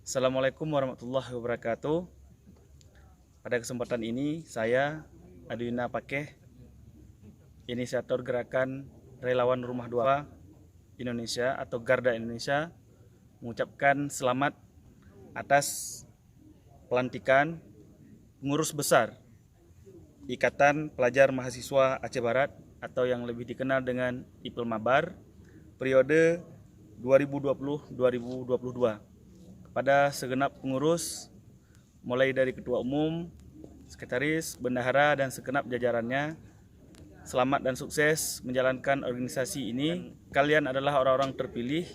Assalamualaikum warahmatullahi wabarakatuh. Pada kesempatan ini saya Adwina Pakeh, inisiator gerakan Relawan Rumah Duafa Indonesia atau Garda Indonesia, mengucapkan selamat atas pelantikan pengurus besar Ikatan Pelajar Mahasiswa Aceh Barat atau yang lebih dikenal dengan IPELMABAR periode 2020-2022. Kepada segenap pengurus, mulai dari ketua umum, sekretaris, bendahara, dan segenap jajarannya, selamat dan sukses menjalankan organisasi ini. Kalian adalah orang-orang terpilih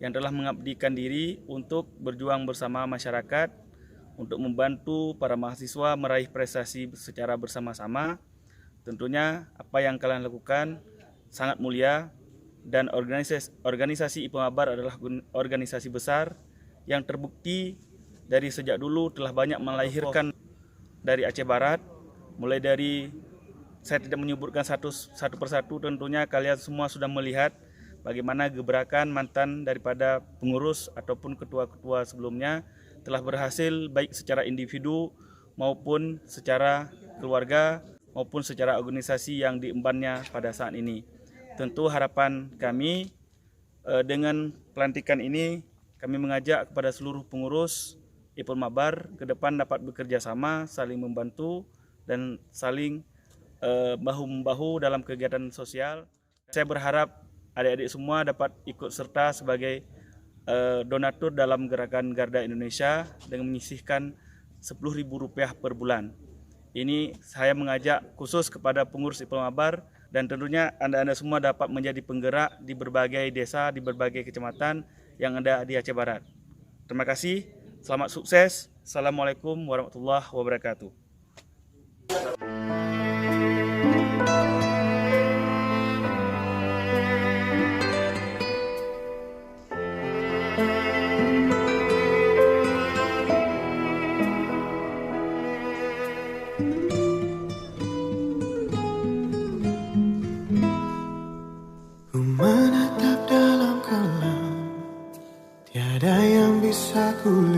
yang telah mengabdikan diri untuk berjuang bersama masyarakat, untuk membantu para mahasiswa meraih prestasi secara bersama-sama. Tentunya apa yang kalian lakukan sangat mulia, dan organisasi IPELMABAR adalah organisasi besar yang terbukti dari sejak dulu telah banyak melahirkan dari Aceh Barat. Mulai dari, saya tidak menyebutkan satu persatu, tentunya kalian semua sudah melihat bagaimana gebrakan mantan daripada pengurus ataupun ketua-ketua sebelumnya telah berhasil baik secara individu maupun secara keluarga maupun secara organisasi yang diembannya pada saat ini. Tentu harapan kami dengan pelantikan ini, kami mengajak kepada seluruh pengurus IPELMABAR ke depan dapat bekerja sama, saling membantu, dan saling bahu-membahu dalam kegiatan sosial. Saya berharap adik-adik semua dapat ikut serta sebagai donatur dalam gerakan Garda Indonesia dengan menyisihkan Rp10.000 per bulan. Ini saya mengajak khusus kepada pengurus IPELMABAR, dan tentunya Anda semua dapat menjadi penggerak di berbagai desa, di berbagai kecamatan yang ada di Aceh Barat. Terima kasih, selamat sukses. Assalamualaikum warahmatullahi wabarakatuh. Ku menatap dalam kelam, tiada yang bisa ku